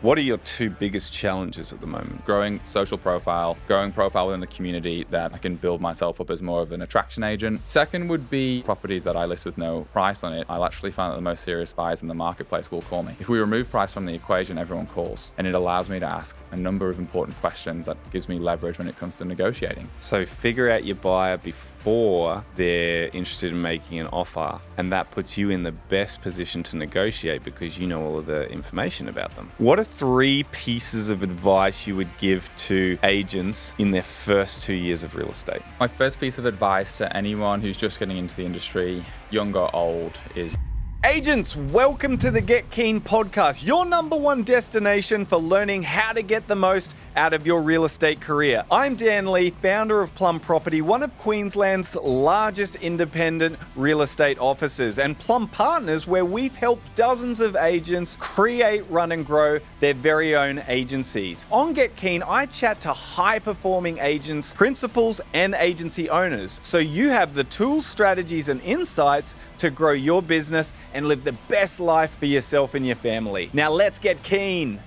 What are your two biggest challenges at the moment? Growing social profile, growing profile within the community that I can build myself up as more of an attraction agent. Second would be properties that I list with no price on it. I'll actually find that the most serious buyers in the marketplace will call me. If we remove price from the equation, everyone calls, and it allows me to ask a number of important questions that gives me leverage when it comes to negotiating. So figure out your buyer before they're interested in making an offer, and that puts you in the best position to negotiate because you know all of the information about them. What are 3 pieces of advice you would give to agents in their first 2 years of real estate? My first piece of advice to anyone who's just getting into the industry, young or old, is Agents, welcome to the Get Keen podcast, your number one destination for learning how to get the most out of your real estate career. I'm Dan Lee, founder of Plum Property, one of Queensland's largest independent real estate offices, and Plum Partners, where we've helped dozens of agents create, run, and grow their very own agencies. On Get Keen, I chat to high-performing agents, principals, and agency owners, so you have the tools, strategies, and insights to grow your business and live the best life for yourself and your family. Now let's get keen.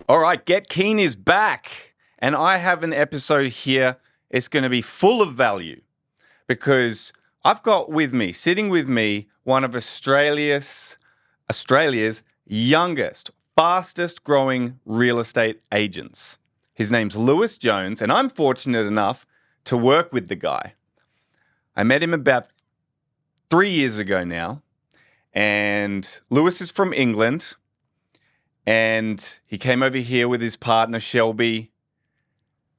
All right, Get Keen is back. And I have an episode here. It's going to be full of value because I've got sitting with me, one of Australia's youngest, fastest growing real estate agents. His name's Lewis Jones, and I'm fortunate enough to work with the guy. I met him about 3 years ago now, and Lewis is from England, and he came over here with his partner, Shelby.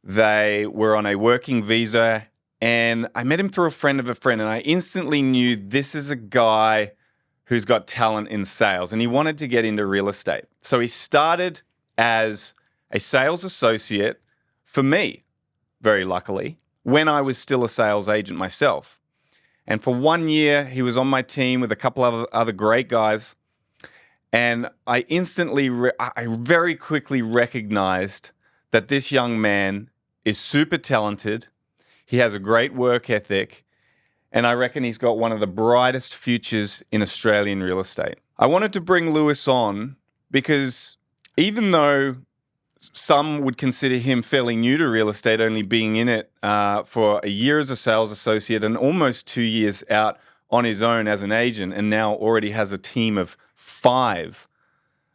They were on a working visa, and I met him through a friend of a friend, and I instantly knew this is a guy who's got talent in sales, and he wanted to get into real estate. So he started as a sales associate for me, very luckily, when I was still a sales agent myself. And for 1 year, he was on my team with a couple of other great guys. And I very quickly recognized that this young man is super talented. He has a great work ethic. And I reckon he's got one of the brightest futures in Australian real estate. I wanted to bring Lewis on because even though some would consider him fairly new to real estate, only being in it for a year as a sales associate and almost 2 years out on his own as an agent, and now already has a team of 5,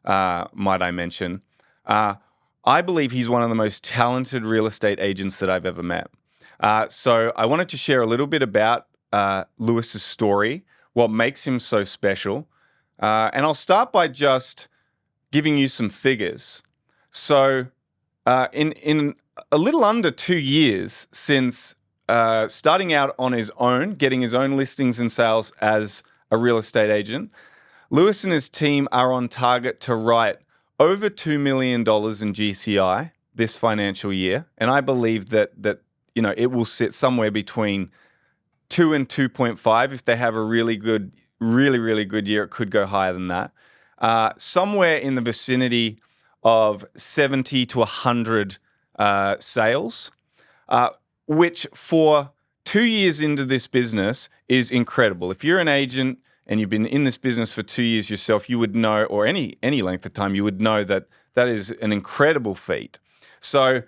might I mention. I believe he's one of the most talented real estate agents that I've ever met. So I wanted to share a little bit about Lewis's story, what makes him so special. And I'll start by just giving you some figures. So in a little under 2 years since starting out on his own, getting his own listings and sales as a real estate agent, Lewis and his team are on target to write over $2 million in GCI this financial year. And I believe that it will sit somewhere between 2 and 2.5. If they have a really good year, it could go higher than that. Somewhere in the vicinity of 70 to 100 sales, which for 2 years into this business is incredible. If you're an agent and you've been in this business for 2 years yourself, you would know, or any length of time, you would know that is an incredible feat. So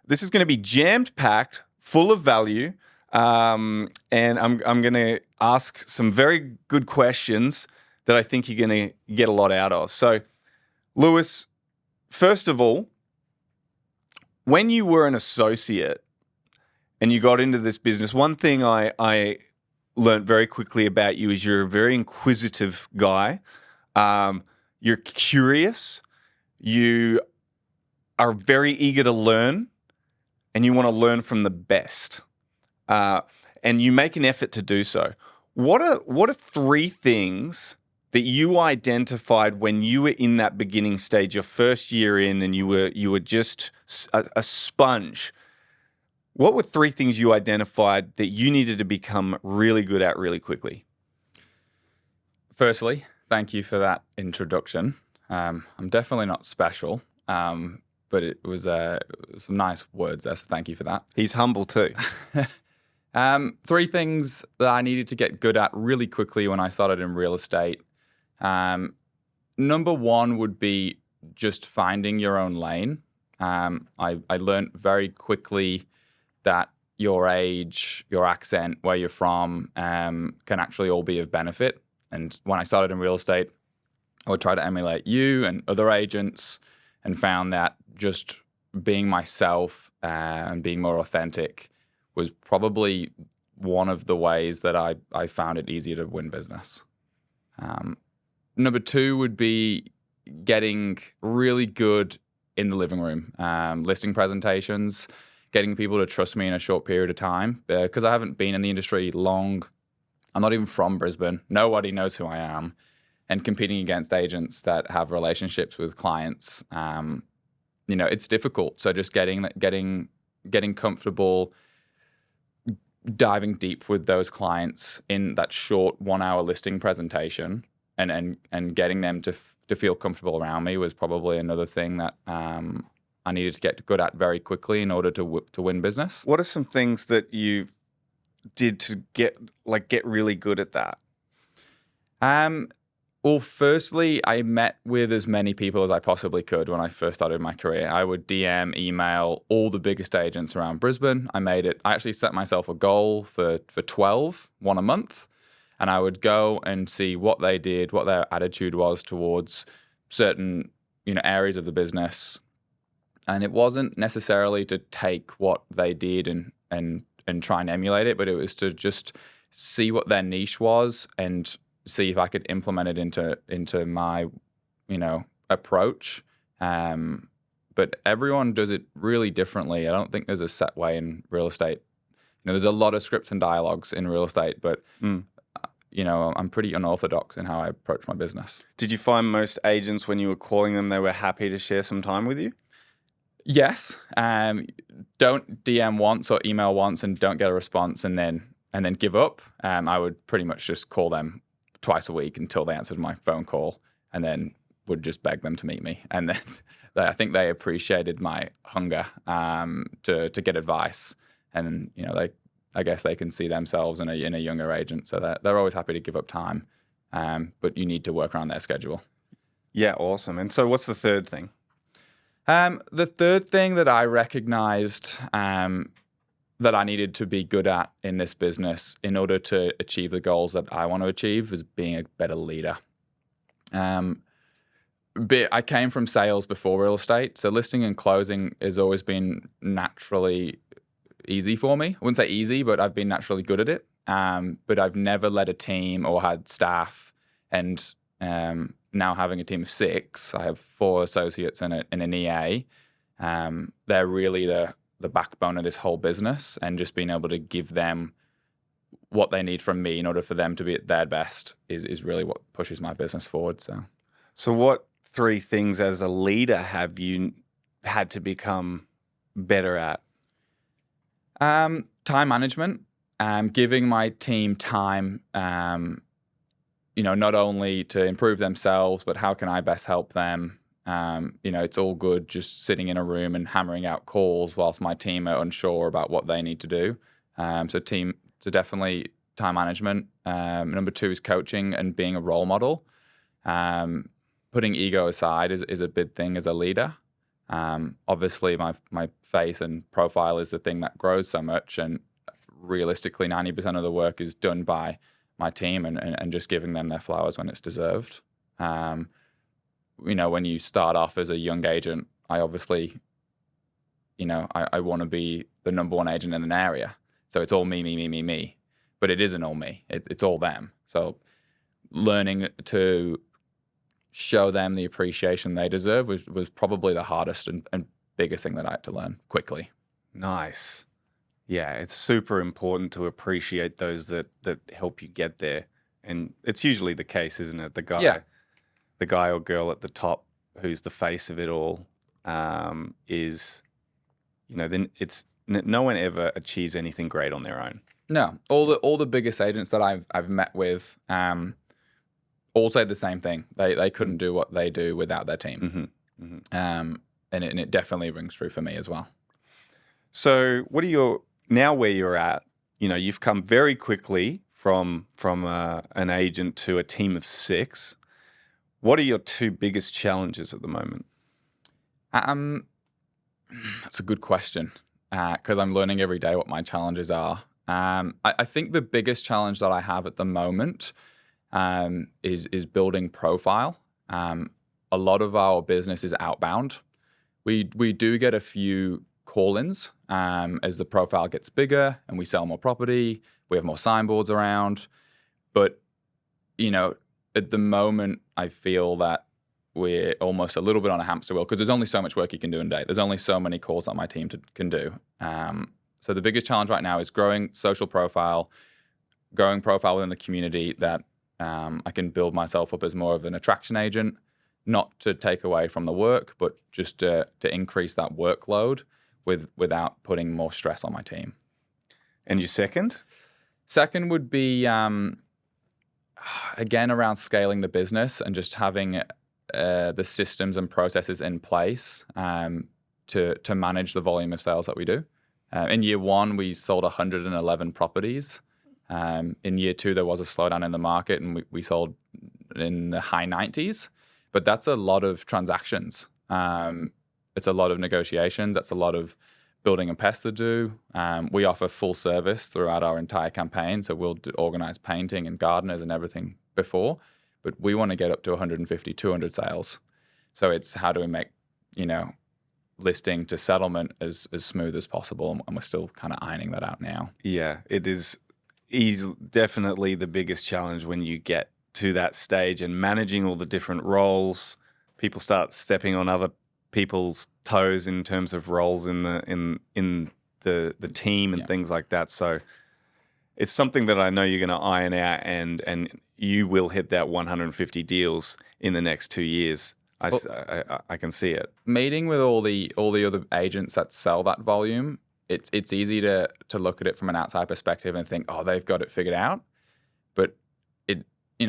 this is going to be jammed-packed, full of value, and I'm going to ask some very good questions that I think you're going to get a lot out of. So, Lewis, first of all, when you were an associate and you got into this business, one thing I learned very quickly about you is you're a very inquisitive guy. You're curious. You are very eager to learn, and you want to learn from the best. And you make an effort to do so. What are 3 things that you identified when you were in that beginning stage, your first year in, and you were just a sponge? What were 3 things you identified that you needed to become really good at really quickly? Firstly, thank you for that introduction. I'm definitely not special, but it was some nice words there, so thank you for that. He's humble too. 3 things that I needed to get good at really quickly when I started in real estate. Number one would be just finding your own lane. I learned very quickly that your age, your accent, where you're from, can actually all be of benefit. And when I started in real estate, I would try to emulate you and other agents, and found that just being myself and being more authentic was probably one of the ways that I found it easier to win business. Number two would be getting really good in the living room, listing presentations, getting people to trust me in a short period of time, because I haven't been in the industry long. I'm not even from Brisbane. Nobody knows who I am. And competing against agents that have relationships with clients, it's difficult. So just getting comfortable, diving deep with those clients in that short 1 hour listing presentation, and getting them to feel comfortable around me was probably another thing that I needed to get good at very quickly in order to win business. What are some things that you did to get really good at that? Well, firstly, I met with as many people as I possibly could when I first started my career. I would DM, email all the biggest agents around Brisbane. I actually set myself a goal for 12, one a month. And I would go and see what they did, what their attitude was towards certain, areas of the business. And it wasn't necessarily to take what they did and try and emulate it, but it was to just see what their niche was and see if I could implement it into my, approach. But everyone does it really differently. I don't think there's a set way in real estate. There's a lot of scripts and dialogues in real estate, but I'm pretty unorthodox in how I approach my business. Did you find most agents, when you were calling them, they were happy to share some time with you? Yes. Don't DM once or email once and don't get a response and then give up. I would pretty much just call them twice a week until they answered my phone call, and then would just beg them to meet me. And then I think they appreciated my hunger to get advice. And I guess they can see themselves in a younger agent, so they're always happy to give up time. But you need to work around their schedule. Yeah, awesome. And so what's the third thing? The third thing that I recognized that I needed to be good at in this business in order to achieve the goals that I want to achieve is being a better leader. I came from sales before real estate, so listing and closing has always been naturally easy for me. I wouldn't say easy, but I've been naturally good at it. But I've never led a team or had staff, and now having a team of 6, I have 4 associates and an EA. They're really the backbone of this whole business, and just being able to give them what they need from me in order for them to be at their best is really what pushes my business forward. So what 3 things as a leader have you had to become better at? Time management, giving my team time, not only to improve themselves, but how can I best help them? It's all good just sitting in a room and hammering out calls whilst my team are unsure about what they need to do. So definitely time management. Number 2 is coaching and being a role model. Putting ego aside is a big thing as a leader. Obviously, my face and profile is the thing that grows so much, and realistically, 90% of the work is done by my team and just giving them their flowers when it's deserved. When you start off as a young agent, I obviously, I want to be the number 1 agent in an area. So it's all me. But it isn't all me. It's all them. So learning to show them the appreciation they deserve was probably the hardest and biggest thing that I had to learn quickly. Nice. Yeah, it's super important to appreciate those that help you get there. And it's usually the case, isn't it? The guy or girl at the top who's the face of it all is, then it's no one ever achieves anything great on their own. No, all the biggest agents that I've met with all say the same thing. They couldn't do what they do without their team. Mm-hmm. Mm-hmm. And it definitely rings true for me as well. So what are now where you're at, you've come very quickly from an agent to a team of 6. What are your two biggest challenges at the moment? That's a good question because I'm learning every day what my challenges are. I think the biggest challenge that I have at the moment is building profile. A lot of our business is outbound. We do get a few call-ins as the profile gets bigger and we sell more property. We have more signboards around, but at the moment, I feel that we're almost a little bit on a hamster wheel because there's only so much work you can do in a day. There's only so many calls that my team can do. So the biggest challenge right now is growing social profile, growing profile within the community that I can build myself up as more of an attraction agent, not to take away from the work, but just to increase that workload without putting more stress on my team. And your second? Second would be, again, around scaling the business and just having the systems and processes in place to manage the volume of sales that we do. In year one, we sold 111 properties. In year two, there was a slowdown in the market and we sold in the high 90s. But that's a lot of transactions. It's a lot of negotiations. That's a lot of building and pests to do. We offer full service throughout our entire campaign. So we'll organize painting and gardeners and everything before. But we want to get up to 150, 200 sales. So it's how do we make, listing to settlement as smooth as possible. And we're still kind of ironing that out now. Yeah, it is definitely the biggest challenge when you get to that stage and managing all the different roles. People start stepping on other people's toes in terms of roles in the team and things like that. So it's something that I know you're going to iron out and you will hit that 150 deals in the next 2 years. I can see it. Meeting with all the other agents that sell that volume, it's easy to look at it from an outside perspective and think, oh, they've got it figured out. But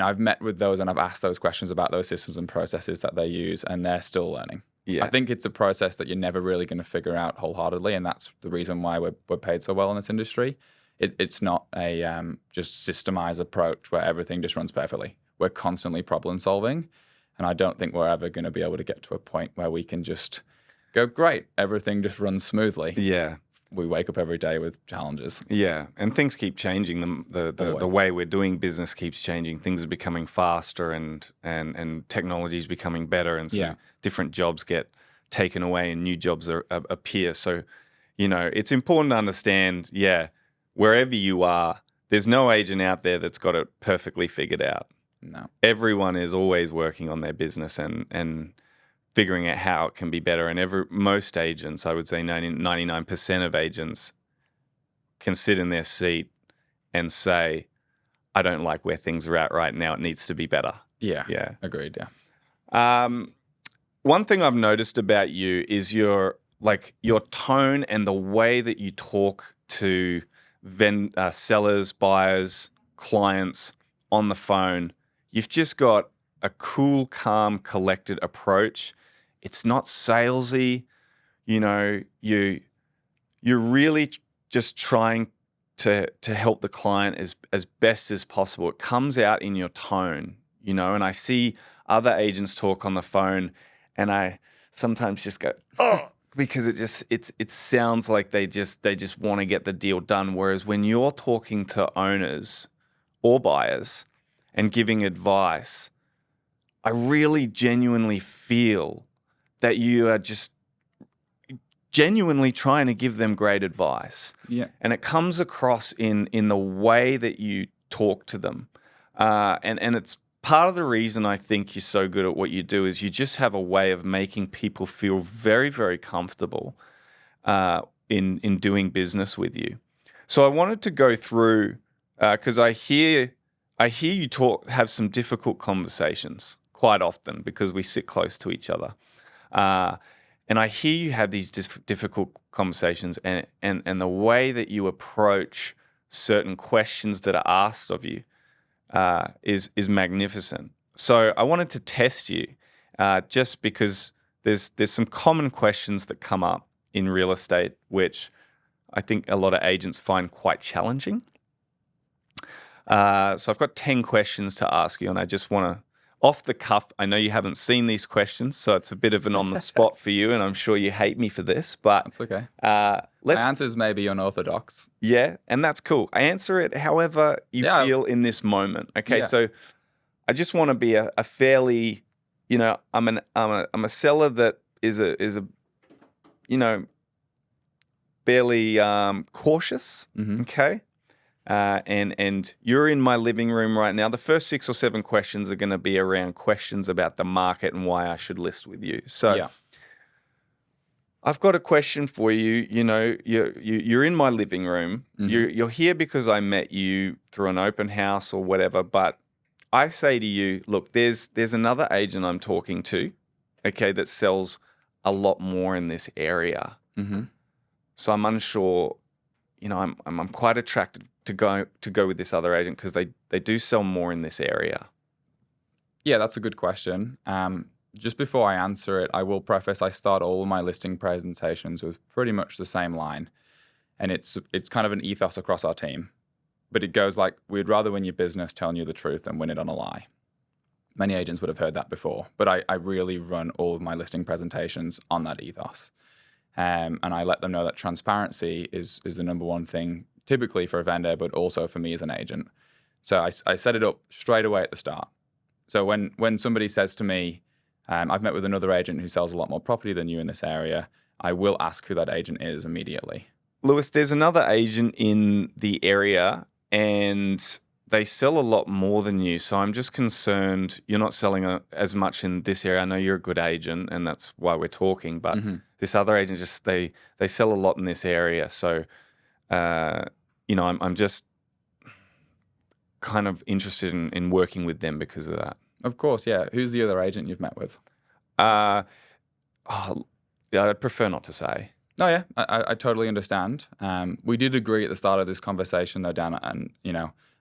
I've met with those and I've asked those questions about those systems and processes that they use, and they're still learning. Yeah. I think it's a process that you're never really going to figure out wholeheartedly, and that's the reason why we're paid so well in this industry. It's not a just systemized approach where everything just runs perfectly. We're constantly problem solving, and I don't think we're ever going to be able to get to a point where we can just go, great, everything just runs smoothly. Yeah. We wake up every day with challenges. Yeah, and things keep changing. The way we're doing business keeps changing. Things are becoming faster and technology is becoming better, and so different jobs get taken away and new jobs appear. So, it's important to understand, wherever you are, there's no agent out there that's got it perfectly figured out. No. Everyone is always working on their business and figuring out how it can be better. And most agents, I would say 99% of agents can sit in their seat and say, I don't like where things are at right now. It needs to be better. Yeah. Yeah. Agreed. Yeah. One thing I've noticed about you is your tone and the way that you talk to sellers, buyers, clients on the phone. You've just got a cool, calm, collected approach. It's not salesy. You're really just trying to help the client as best as possible. It comes out in your tone, and I see other agents talk on the phone and I sometimes just go, oh, because it sounds like they just want to get the deal done. Whereas when you're talking to owners or buyers and giving advice, I really genuinely feel that you are just genuinely trying to give them great advice. Yeah. And it comes across in the way that you talk to them. And it's part of the reason I think you're so good at what you do is you just have a way of making people feel very, very comfortable in doing business with you. So I wanted to go through, because I hear you have some difficult conversations quite often because we sit close to each other. And I hear you have these difficult conversations and the way that you approach certain questions that are asked of you is magnificent. So I wanted to test you just because there's some common questions that come up in real estate, which I think a lot of agents find quite challenging. So I've got 10 questions to ask you, and I just want to off the cuff, I know you haven't seen these questions, so it's a bit of an on the spot for you, and I'm sure you hate me for this, but That's okay. my answers may be unorthodox. Yeah, and that's cool. I answer it however you feel in this moment. Okay, so I just want to be a fairly, I'm a seller that is a fairly cautious. Okay. And you're in my living room right now. The first 6 or 7 questions are going to be around questions about the market and why I should list with you. So I've got a question for you. You're in my living room. You're here because I met you through an open house or whatever. But I say to you, look, there's another agent I'm talking to, okay, that sells a lot more in this area. So I'm unsure. I'm quite attracted to go with this other agent because they do sell more in this area. Yeah, that's a good question. Just before I answer it, I will preface I start all of my listing presentations with pretty much the same line. And it's kind of an ethos across our team. But it goes like, we'd rather win your business telling you the truth than win it on a lie. Many agents would have heard that before, but I really run all of my listing presentations on that ethos. And I let them know that transparency is the number one thing, typically for a vendor, but also for me as an agent. So I set it up straight away at the start. So when somebody says to me, I've met with another agent who sells a lot more property than you in this area, I will ask who that agent is immediately. Lewis, there's another agent in the area and they sell a lot more than you. So I'm just concerned you're not selling as much in this area. I know you're a good agent and that's why we're talking, but this other agent just, they sell a lot in this area. So, I'm just kind of interested in working with them because of that. Of course, yeah. Who's the other agent you've met with? I'd prefer not to say. Oh, yeah. I totally understand. We did agree at the start of this conversation, though, Dan, and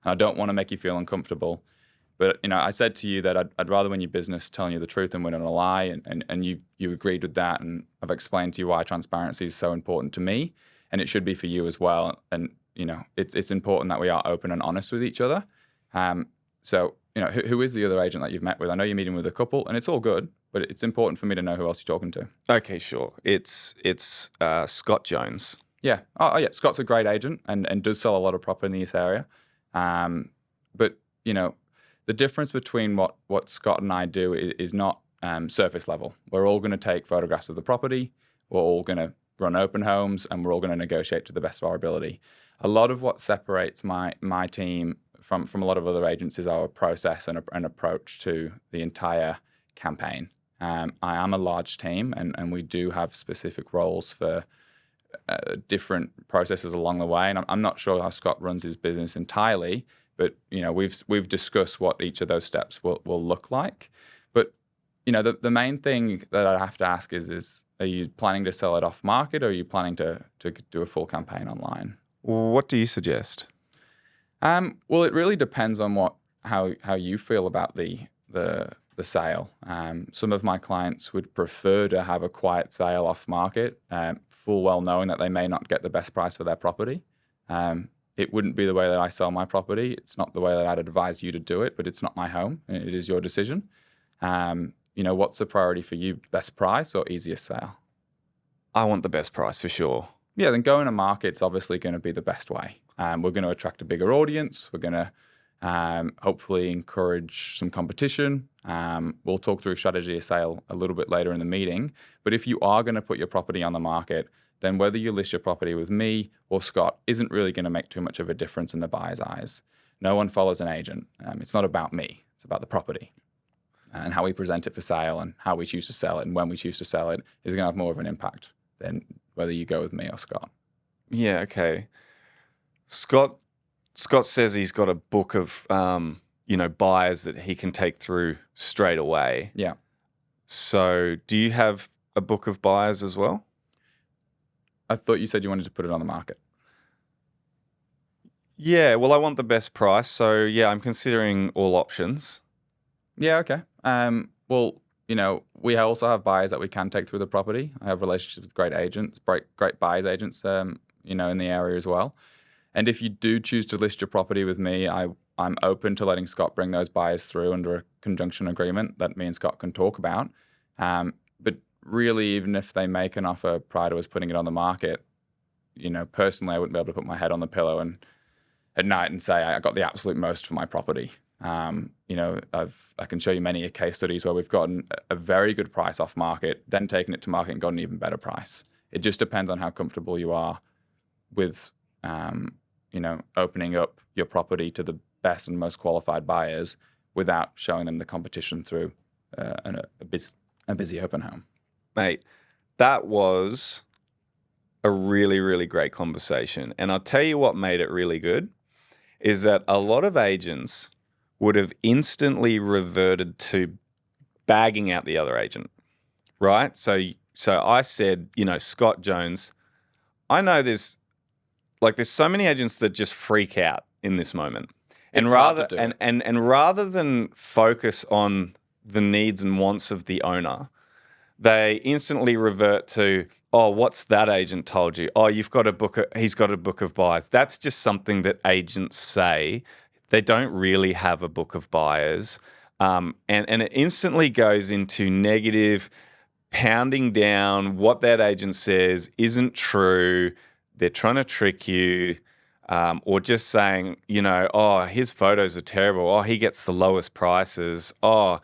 I don't want to make you feel uncomfortable, but I said to you that I'd rather win your business telling you the truth than win on a lie, and you agreed with that, and I've explained to you why transparency is so important to me, and it should be for you as well. And it's important that we are open and honest with each other. So who is the other agent that you've met with? I know you're meeting with a couple, and it's all good, but it's important for me to know who else you're talking to. Okay, sure. It's Scott Jones. Yeah. Oh, yeah. Scott's a great agent and does sell a lot of property in this area. But the difference between what Scott and I do is not surface level. We're all going to take photographs of the property. We're all going to run open homes, and we're all going to negotiate to the best of our ability. A lot of what separates my team from a lot of other agents is our process and an approach to the entire campaign. I am a large team, and we do have specific roles for different processes along the way. And I'm not sure how Scott runs his business entirely, but we've discussed what each of those steps will look like. But the main thing that I have to ask is are you planning to sell it off market, or are you planning to do a full campaign online? What do you suggest? Well, it really depends on how you feel about the sale. Some of my clients would prefer to have a quiet sale off market, full well knowing that they may not get the best price for their property. It wouldn't be the way that I sell my property. It's not the way that I'd advise you to do it, but it's not my home. It is your decision. What's the priority for you? Best price or easiest sale? I want the best price for sure. Yeah, then going to market's obviously going to be the best way. We're going to attract a bigger audience. We're going to hopefully encourage some competition. We'll talk through strategy of sale a little bit later in the meeting. But if you are going to put your property on the market, then whether you list your property with me or Scott isn't really going to make too much of a difference in the buyer's eyes. No one follows an agent. It's not about me. It's about the property. And how we present it for sale and how we choose to sell it and when we choose to sell it is going to have more of an impact than whether you go with me or Scott. Yeah, okay. Scott says he's got a book of buyers that he can take through straight away. Yeah. So do you have a book of buyers as well? I thought you said you wanted to put it on the market. Yeah, well, I want the best price. So yeah, I'm considering all options. Yeah, okay. Well, we also have buyers that we can take through the property. I have relationships with great agents, great buyers agents, in the area as well. And if you do choose to list your property with me, I I'm open to letting Scott bring those buyers through under a conjunction agreement that me and Scott can talk about. But really, even if they make an offer prior to us putting it on the market, personally, I wouldn't be able to put my head on the pillow and at night and say I got the absolute most for my property. I can show you many case studies where we've gotten a very good price off market, then taken it to market and got an even better price. It just depends on how comfortable you are with, opening up your property to the best and most qualified buyers without showing them the competition through a busy open home. Mate, that was a really, really great conversation. And I'll tell you what made it really good is that a lot of agents would have instantly reverted to bagging out the other agent, right? So I said, Scott Jones, I know there's so many agents that just freak out in this moment. And rather than focus on the needs and wants of the owner, they instantly revert to, oh, what's that agent told you? Oh, he's got a book of buyers. That's just something that agents say. They don't really have a book of buyers. And it instantly goes into negative, pounding down what that agent says isn't true. They're trying to trick you. Or just saying, oh, his photos are terrible. Oh, he gets the lowest prices. Oh,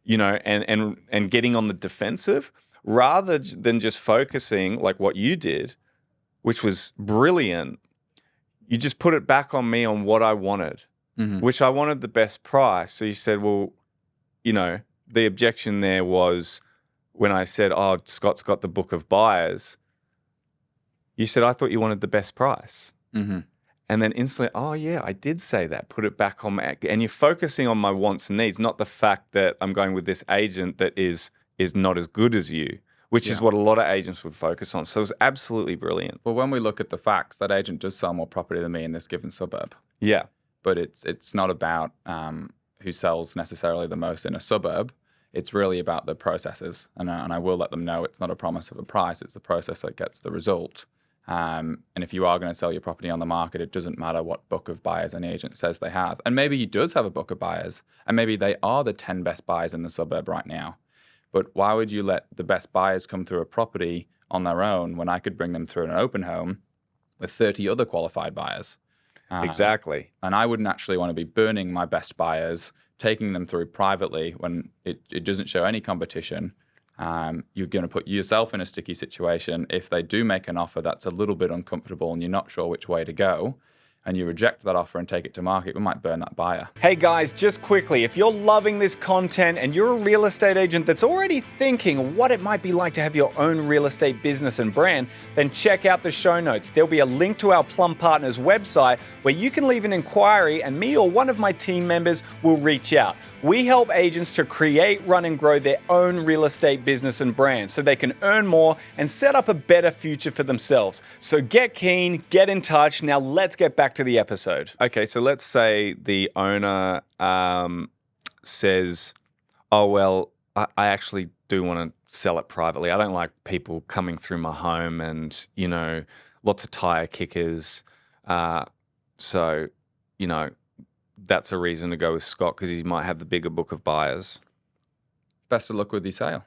and getting on the defensive rather than just focusing like what you did, which was brilliant. You just put it back on me on what I wanted, which I wanted the best price. So you said, well, the objection there was when I said, oh, Scott's got the book of buyers. You said, I thought you wanted the best price. Mm-hmm. And then instantly, oh, yeah, I did say that. Put it back on my... And you're focusing on my wants and needs, not the fact that I'm going with this agent that is not as good as you, which is what a lot of agents would focus on. So it was absolutely brilliant. Well, when we look at the facts, that agent does sell more property than me in this given suburb. Yeah. But it's not about who sells necessarily the most in a suburb. It's really about the processes. And I will let them know it's not a promise of a price. It's the process that gets the result. And if you are going to sell your property on the market, it doesn't matter what book of buyers any agent says they have. And maybe he does have a book of buyers, and maybe they are the 10 best buyers in the suburb right now. But why would you let the best buyers come through a property on their own when I could bring them through an open home with 30 other qualified buyers? Exactly. And I wouldn't actually want to be burning my best buyers, taking them through privately when it doesn't show any competition. You're going to put yourself in a sticky situation. If they do make an offer that's a little bit uncomfortable and you're not sure which way to go, and you reject that offer and take it to market, we might burn that buyer. Hey guys, just quickly, if you're loving this content and you're a real estate agent that's already thinking what it might be like to have your own real estate business and brand, then check out the show notes. There'll be a link to our Plum Partners website where you can leave an inquiry and me or one of my team members will reach out. We help agents to create, run, and grow their own real estate business and brand so they can earn more and set up a better future for themselves. So get keen, get in touch. Now let's get back to the episode. Okay, so let's say the owner says, oh, well, I actually do want to sell it privately. I don't like people coming through my home and, lots of tire kickers. So, that's a reason to go with Scott because he might have the bigger book of buyers. Best of luck with your sale.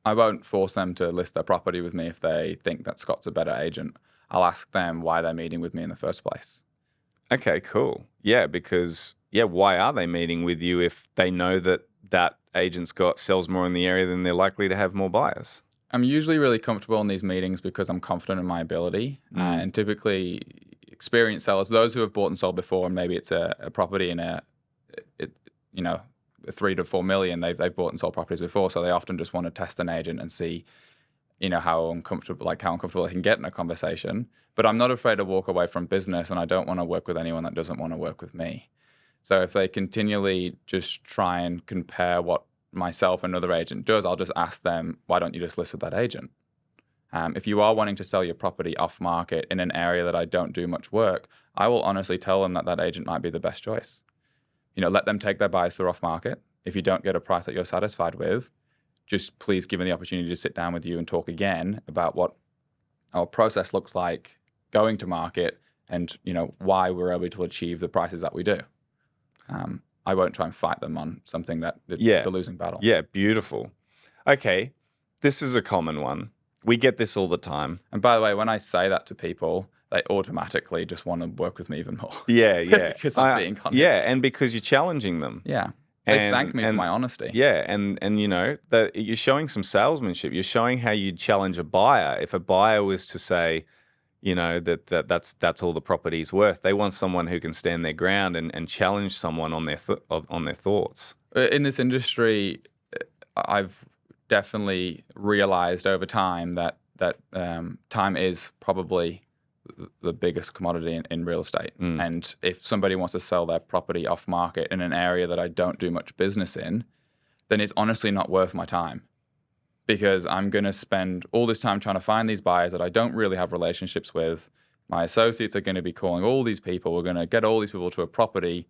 I won't force them to list their property with me if they think that Scott's a better agent. I'll ask them why they're meeting with me in the first place. Okay, cool. Yeah, because, why are they meeting with you if they know that agent's sells more in the area than they're likely to have more buyers? I'm usually really comfortable in these meetings because I'm confident in my ability. And typically, experienced sellers, those who have bought and sold before, and maybe it's a property in a 3 to 4 million, they've bought and sold properties before, so they often just want to test an agent and see, how uncomfortable they can get in a conversation. But I'm not afraid to walk away from business, and I don't want to work with anyone that doesn't want to work with me. So if they continually just try and compare what myself and another agent does, I'll just ask them, why don't you just list with that agent? If you are wanting to sell your property off market in an area that I don't do much work, I will honestly tell them that agent might be the best choice. Let them take their buyers through off market. If you don't get a price that you're satisfied with, just please give them the opportunity to sit down with you and talk again about what our process looks like going to market and why we're able to achieve the prices that we do. I won't try and fight them on something that it's a losing battle. Yeah, beautiful. Okay, this is a common one. We get this all the time. And by the way, when I say that to people, they automatically just want to work with me even more. Yeah. Because I'm being honest. Yeah, and because you're challenging them. Yeah. They thank me for my honesty. Yeah, and that you're showing some salesmanship. You're showing how you'd challenge a buyer. If a buyer was to say, that's all the property's worth, they want someone who can stand their ground and challenge someone on their thoughts. In this industry, I've definitely realized over time that time is probably the biggest commodity in real estate. And if somebody wants to sell their property off market in an area that I don't do much business in, then it's honestly not worth my time, because I'm going to spend all this time trying to find these buyers that I don't really have relationships with. My associates are going to be calling all these people. We're going to get all these people to a property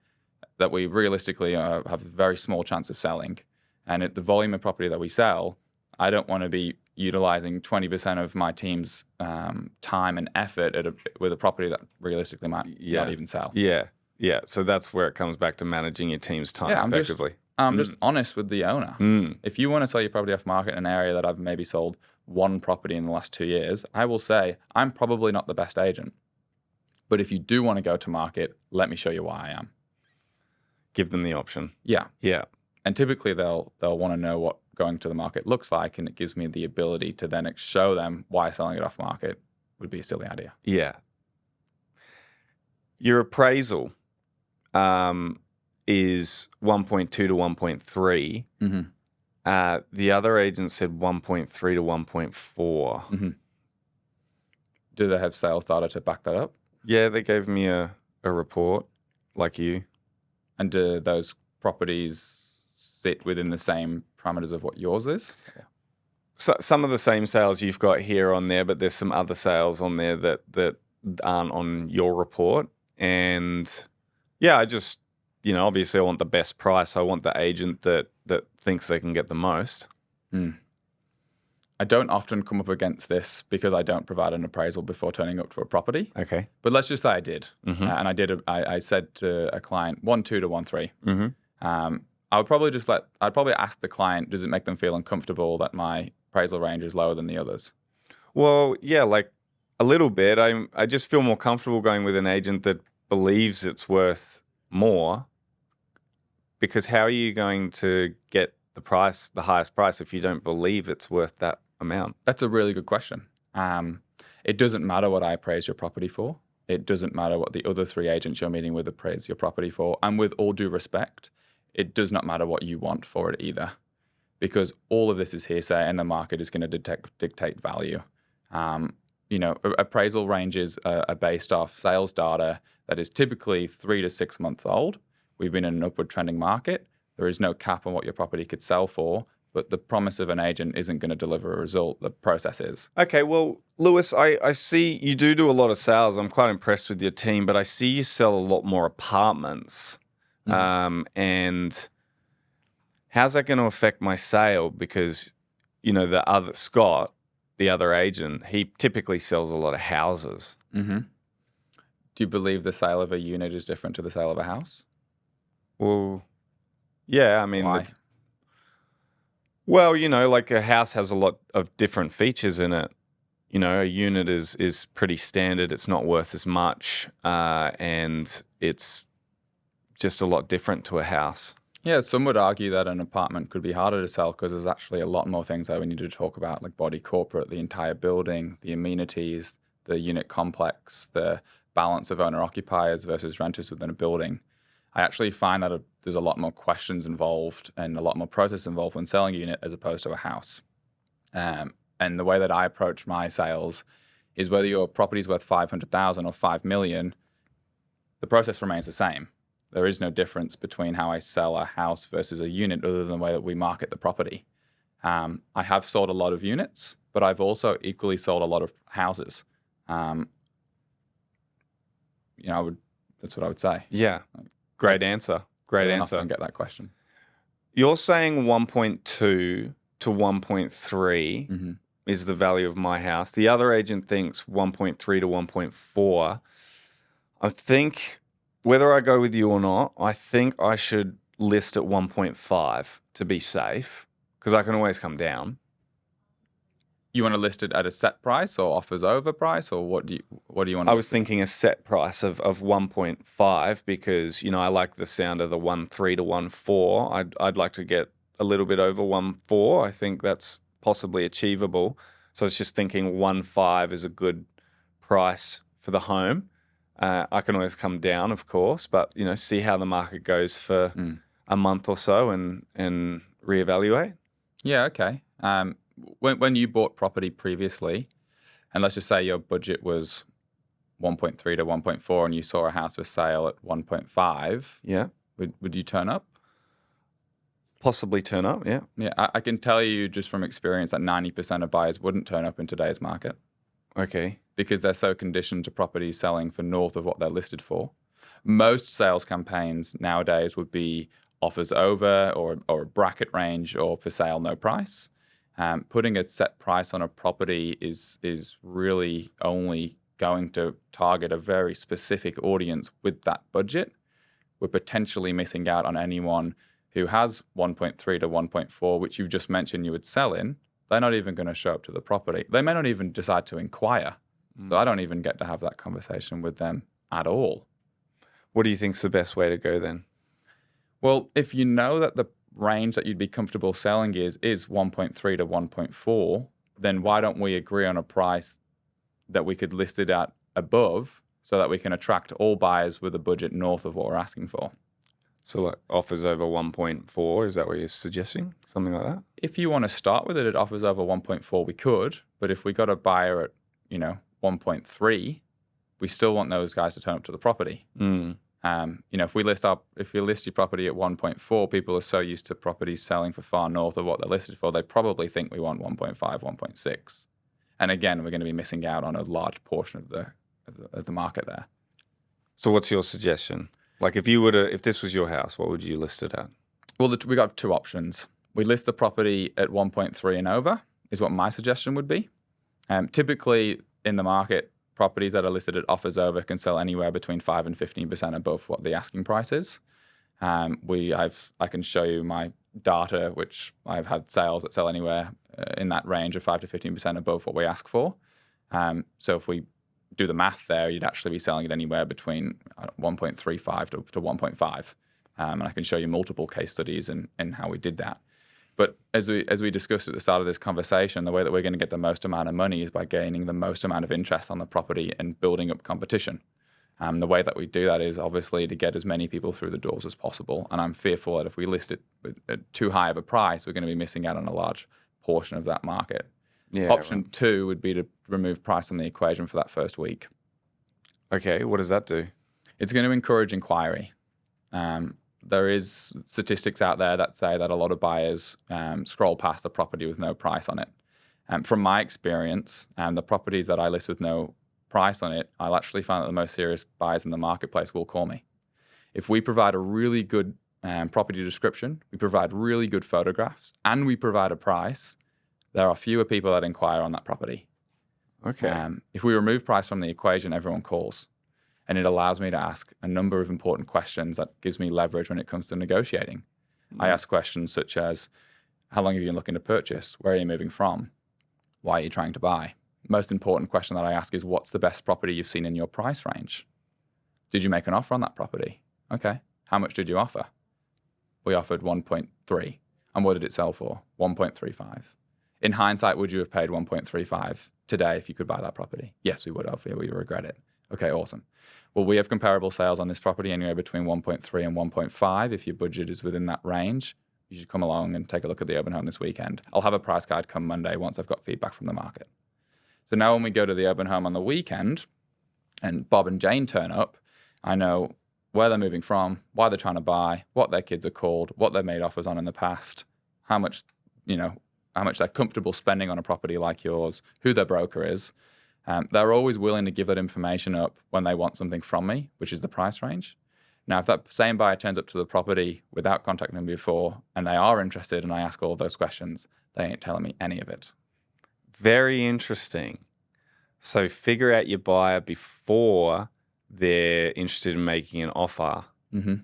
that we realistically have a very small chance of selling. And at the volume of property that we sell, I don't want to be utilizing 20% of my team's time and effort with a property that realistically might not even sell. Yeah. So that's where it comes back to managing your team's time effectively. I'm just honest with the owner. If you want to sell your property off market in an area that I've maybe sold one property in the last 2 years, I will say I'm probably not the best agent. But if you do want to go to market, let me show you why I am. Give them the option. Yeah. Yeah. And typically they'll want to know what going to the market looks like, and it gives me the ability to then show them why selling it off market would be a silly idea. Yeah. Your appraisal is 1.2 to 1.3. The other agent said 1.3 to 1.4. Do they have sales data to back that up? Yeah, they gave me a report like you. And do those properties sit within the same parameters of what yours is? So, some of the same sales you've got here on there, but there's some other sales on there that aren't on your report. And yeah, I just, obviously I want the best price. I want the agent that thinks they can get the most. I don't often come up against this because I don't provide an appraisal before turning up to a property. Okay. But let's just say I did. And I said to a client 1.2 to 1.3. I'd probably ask the client, does it make them feel uncomfortable that my appraisal range is lower than the others? Well, yeah, like a little bit. I just feel more comfortable going with an agent that believes it's worth more, because how are you going to get the highest price, if you don't believe it's worth that amount? That's a really good question. It doesn't matter what I appraise your property for. It doesn't matter what the other 3 agents you're meeting with appraise your property for. And with all due respect, it does not matter what you want for it either, because all of this is hearsay and the market is going to dictate value. Appraisal ranges are based off sales data that is typically 3 to 6 months old. We've been in an upward trending market. There is no cap on what your property could sell for, but the promise of an agent isn't going to deliver a result. The process is. Okay, well, Lewis, I see you do a lot of sales. I'm quite impressed with your team, but I see you sell a lot more apartments. And how's that going to affect my sale? Because, the other Scott, the other agent, he typically sells a lot of houses. Do you believe the sale of a unit is different to the sale of a house? Well, yeah, I mean, why? Well, like a house has a lot of different features in it. A unit is pretty standard. It's not worth as much, and it's just a lot different to a house. Yeah, some would argue that an apartment could be harder to sell because there's actually a lot more things that we need to talk about, like body corporate, the entire building, the amenities, the unit complex, the balance of owner-occupiers versus renters within a building. I actually find that there's a lot more questions involved and a lot more process involved when selling a unit as opposed to a house. And the way that I approach my sales is whether your property is worth $500,000 or $5 million, the process remains the same. There is no difference between how I sell a house versus a unit other than the way that we market the property. I have sold a lot of units, but I've also equally sold a lot of houses. That's what I would say. Yeah. Great answer. Great answer. I get that question. You're saying 1.2 to 1.3 is the value of my house. The other agent thinks 1.3 to 1.4. I think whether I go with you or not, I think I should list at 1.5 to be safe because I can always come down. You want to list it at a set price or offers over price, or what do you want to I was thinking a set price of 1.5 because, I like the sound of the 1.3 to 1.4. I'd like to get a little bit over 1.4. I think that's possibly achievable. So I was just thinking 1.5 is a good price for the home. I can always come down, of course, but, see how the market goes for a month or so and reevaluate. Yeah, okay. When you bought property previously, and let's just say your budget was 1.3 to 1.4 and you saw a house for sale at 1.5, Yeah. would you turn up? Possibly turn up, yeah. Yeah, I can tell you just from experience that 90% of buyers wouldn't turn up in today's market Okay. because they're so conditioned to properties selling for north of what they're listed for. Most sales campaigns nowadays would be offers over or a bracket range or for sale, no price. Putting a set price on a property is really only going to target a very specific audience with that budget. We're potentially missing out on anyone who has 1.3 to 1.4, which you've just mentioned you would sell in. They're not even going to show up to the property. They may not even decide to inquire. So I don't even get to have that conversation with them at all. What do you think's the best way to go then? Well, if you know that the range that you'd be comfortable selling is 1.3 to 1.4, then why don't we agree on a price that we could list it at above so that we can attract all buyers with a budget north of what we're asking for? So like offers over 1.4, is that what you're suggesting? Something like that? If you want to start with it at offers over 1.4, we could. But if we got a buyer at, 1.3, we still want those guys to turn up to the property. If you list your property at 1.4, people are so used to properties selling for far north of what they're listed for, they probably think we want 1.5, 1.6. And again, we're going to be missing out on a large portion of the market there. So what's your suggestion? Like if this was your house, what would you list it at? Well, we got two options. We list the property at 1.3 and over is what my suggestion would be. Typically in the market, properties that are listed at offers over can sell anywhere between 5 and 15% above what the asking price is. I can show you my data, which I've had sales that sell anywhere in that range of 5 to 15% above what we ask for. So if we do the math there, you'd actually be selling it anywhere between 1.35 to 1.5. And I can show you multiple case studies and how we did that. But as we discussed at the start of this conversation, the way that we're going to get the most amount of money is by gaining the most amount of interest on the property and building up competition. The way that we do that is obviously to get as many people through the doors as possible. And I'm fearful that if we list it at too high of a price, we're going to be missing out on a large portion of that market. Yeah, Option two would be to remove price from the equation for that first week. Okay, what does that do? It's going to encourage inquiry. There is statistics out there that say that a lot of buyers scroll past the property with no price on it. From my experience, the properties that I list with no price on it, I'll actually find that the most serious buyers in the marketplace will call me. If we provide a really good property description, we provide really good photographs, and we provide a price, there are fewer people that inquire on that property. Okay. If we remove price from the equation, everyone calls. And it allows me to ask a number of important questions that gives me leverage when it comes to negotiating. I ask questions such as, how long have you been looking to purchase? Where are you moving from? Why are you trying to buy? Most important question that I ask is, what's the best property you've seen in your price range? Did you make an offer on that property? Okay. How much did you offer? We offered 1.3. And what did it sell for? 1.35. In hindsight, would you have paid 1.35 today if you could buy that property? Yes, we would have. We regret it. Okay, awesome. Well, we have comparable sales on this property anywhere between 1.3 and 1.5. If your budget is within that range, you should come along and take a look at the open home this weekend. I'll have a price guide come Monday once I've got feedback from the market. So now when we go to the open home on the weekend and Bob and Jane turn up, I know where they're moving from, why they're trying to buy, what their kids are called, what they've made offers on in the past, how much they're comfortable spending on a property like yours, who their broker is. They're always willing to give that information up when they want something from me, which is the price range. Now, if that same buyer turns up to the property without contacting me before and they are interested and I ask all of those questions, they ain't telling me any of it. Very interesting. So figure out your buyer before they're interested in making an offer. Mm-hmm.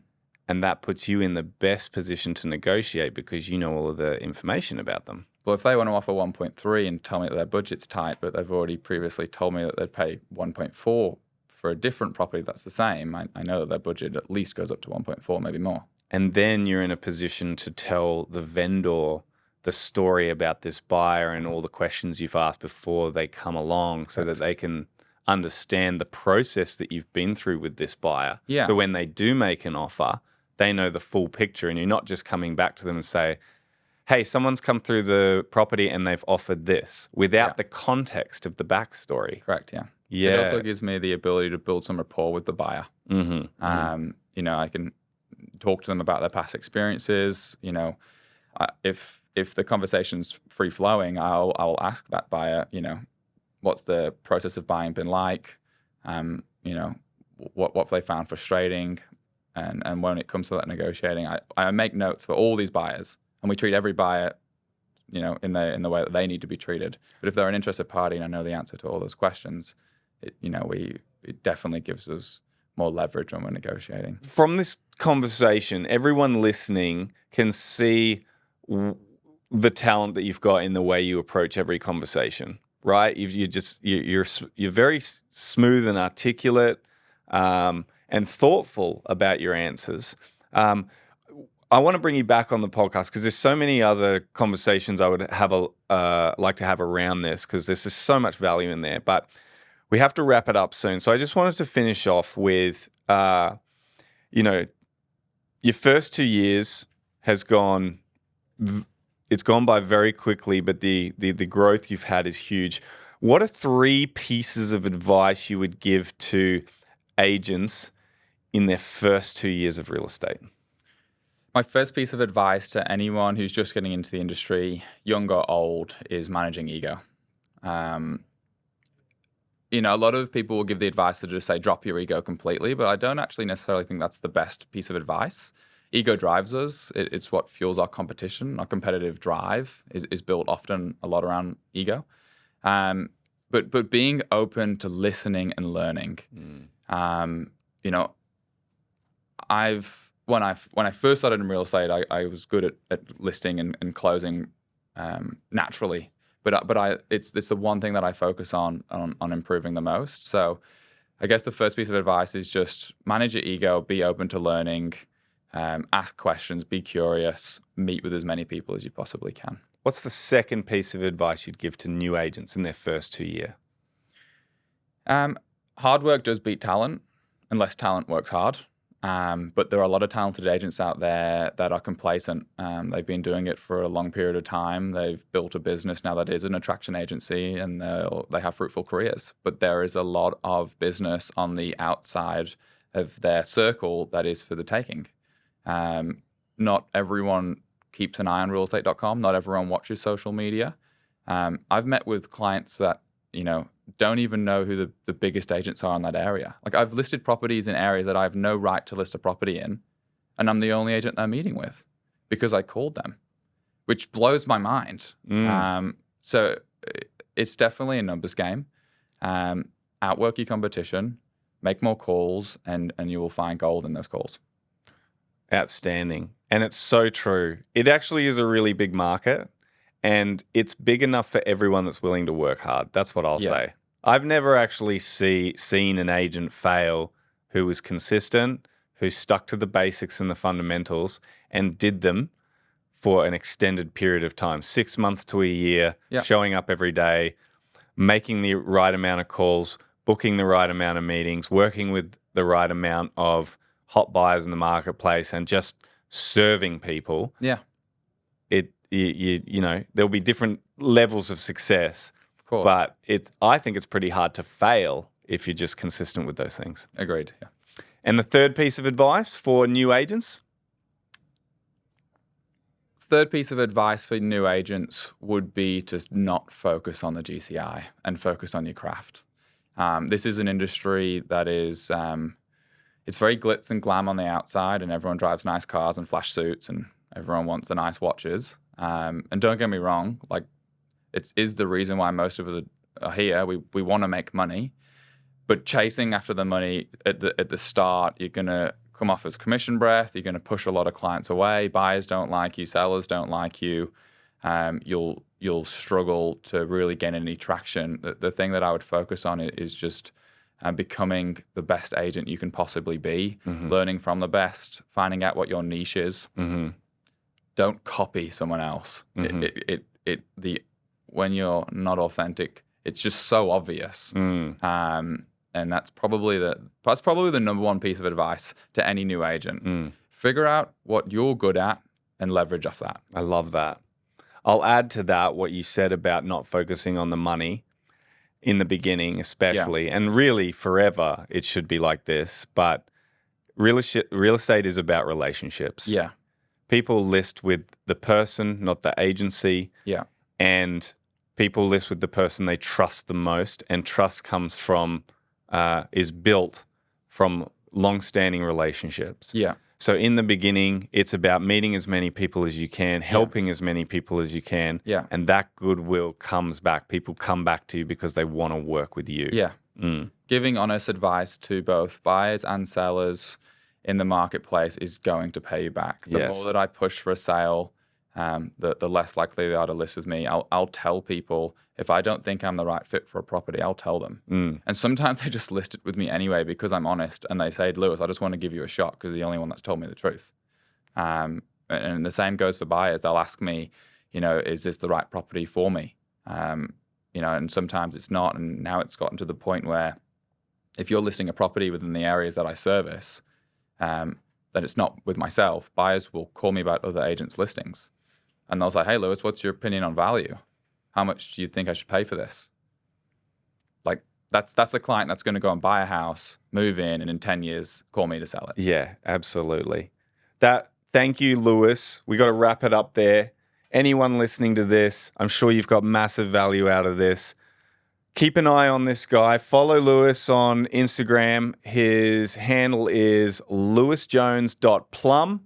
And that puts you in the best position to negotiate because you know all of the information about them. Well, if they want to offer 1.3 and tell me that their budget's tight, but they've already previously told me that they'd pay 1.4 for a different property that's the same, I know that their budget at least goes up to 1.4, maybe more. And then you're in a position to tell the vendor the story about this buyer and all the questions you've asked before they come along so that they can understand the process that you've been through with this buyer. Yeah. So when they do make an offer, they know the full picture and you're not just coming back to them and say, hey, someone's come through the property and they've offered this without the context of the backstory. Correct, yeah. Yeah. It also gives me the ability to build some rapport with the buyer. Mm-hmm. You know, I can talk to them about their past experiences. You know, if the conversation's free flowing, I'll ask that buyer, you know, what's the process of buying been like? You know, what have they found frustrating? And when it comes to that negotiating, I make notes for all these buyers, and we treat every buyer, you know, in the way that they need to be treated. But if they're an interested party and I know the answer to all those questions, it definitely gives us more leverage when we're negotiating. From this conversation, everyone listening can see the talent that you've got in the way you approach every conversation, right? You're very smooth and articulate and thoughtful about your answers. I want to bring you back on the podcast because there's so many other conversations I would have like to have around this because there's just so much value in there. But we have to wrap it up soon. So I just wanted to finish off with, you know, your first 2 years has gone, it's gone by very quickly, but the growth you've had is huge. What are 3 pieces of advice you would give to agents in their first 2 years of real estate? My first piece of advice to anyone who's just getting into the industry, young or old, is managing ego. You know, a lot of people will give the advice to just say, drop your ego completely, but I don't actually necessarily think that's the best piece of advice. Ego drives us. It's what fuels our competition. Our competitive drive is built often a lot around ego. But being open to listening and learning. You know, when I first started in real estate, I was good at listing and closing naturally. But it's the one thing that I focus on improving the most. So I guess the first piece of advice is just manage your ego, be open to learning, ask questions, be curious, meet with as many people as you possibly can. What's the second piece of advice you'd give to new agents in their first 2 years? Hard work does beat talent, unless talent works hard. But there are a lot of talented agents out there that are complacent. They've been doing it for a long period of time. They've built a business now that is an attraction agency, and they have fruitful careers. But there is a lot of business on the outside of their circle that is for the taking. Not everyone keeps an eye on realestate.com. Not everyone watches social media. I've met with clients that, you know, don't even know who the biggest agents are in that area. Like, I've listed properties in areas that I have no right to list a property in, and I'm the only agent they're meeting with because I called them, which blows my mind. So it's definitely a numbers game. Outwork your competition, make more calls, and you will find gold in those calls. Outstanding. And it's so true. It actually is a really big market. And it's big enough for everyone that's willing to work hard. That's what I'll say. I've never actually seen an agent fail who was consistent, who stuck to the basics and the fundamentals and did them for an extended period of time, 6 months to a year, showing up every day, making the right amount of calls, booking the right amount of meetings, working with the right amount of hot buyers in the marketplace, and just serving people. Yeah. You know, there'll be different levels of success, of course, but I think it's pretty hard to fail if you're just consistent with those things. Agreed. Yeah. And the third piece of advice for new agents? Third piece of advice for new agents would be to not focus on the GCI and focus on your craft. This is an industry that is, it's very glitz and glam on the outside, and everyone drives nice cars and flash suits, and everyone wants the nice watches. And don't get me wrong, like, it is the reason why most of us are here. We want to make money, But chasing after the money at the start, you're going to come off as commission breath. You're going to push a lot of clients away. Buyers don't like you. Sellers don't like you. You'll struggle to really gain any traction. The thing that I would focus on is just becoming the best agent you can possibly be, learning from the best, finding out what your niche is. Don't copy someone else. When you're not authentic, it's just so obvious. And that's probably the number one piece of advice to any new agent. Figure out what you're good at and leverage off that. I love that. I'll add to that what you said about not focusing on the money in the beginning, especially, and really forever it should be like this. But real estate is about relationships. Yeah. People list with the person, not the agency. Yeah. And people list with the person they trust the most, and trust comes from is built from long-standing relationships. Yeah. So in the beginning, it's about meeting as many people as you can, helping as many people as you can, and that goodwill comes back. People come back to you because they want to work with you. Yeah. Giving honest advice to both buyers and sellers in the marketplace is going to pay you back. The more that I push for a sale, the less likely they are to list with me. I'll tell people, if I don't think I'm the right fit for a property, I'll tell them. And sometimes they just list it with me anyway because I'm honest, and they say, Lewis, I just want to give you a shot because you're the only one that's told me the truth. And the same goes for buyers. They'll ask me, is this the right property for me? And sometimes it's not. And now it's gotten to the point where if you're listing a property within the areas that I service, that it's not with myself, buyers will call me about other agents' listings. And they'll say, hey, Lewis, what's your opinion on value? How much do you think I should pay for this? Like, that's the client that's going to go and buy a house, move in, and in 10 years, call me to sell it. Yeah, absolutely. Thank you, Lewis. We got to wrap it up there. Anyone listening to this, I'm sure you've got massive value out of this. Keep an eye on this guy. Follow Lewis on Instagram. His handle is lewisjones.plum.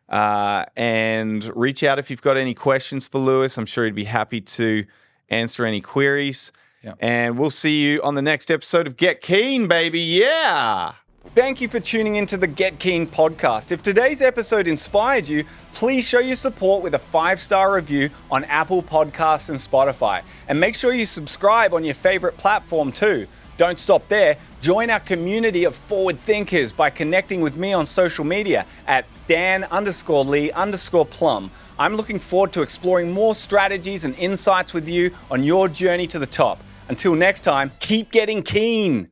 And reach out if you've got any questions for Lewis. I'm sure he'd be happy to answer any queries. Yep. And we'll see you on the next episode of Get Keen, baby. Yeah. Thank you for tuning into the Get Keen podcast. If today's episode inspired you, please show your support with a 5-star review on Apple Podcasts and Spotify. And make sure you subscribe on your favorite platform too. Don't stop there. Join our community of forward thinkers by connecting with me on social media at Dan_Lee_Plum. I'm looking forward to exploring more strategies and insights with you on your journey to the top. Until next time, keep getting keen.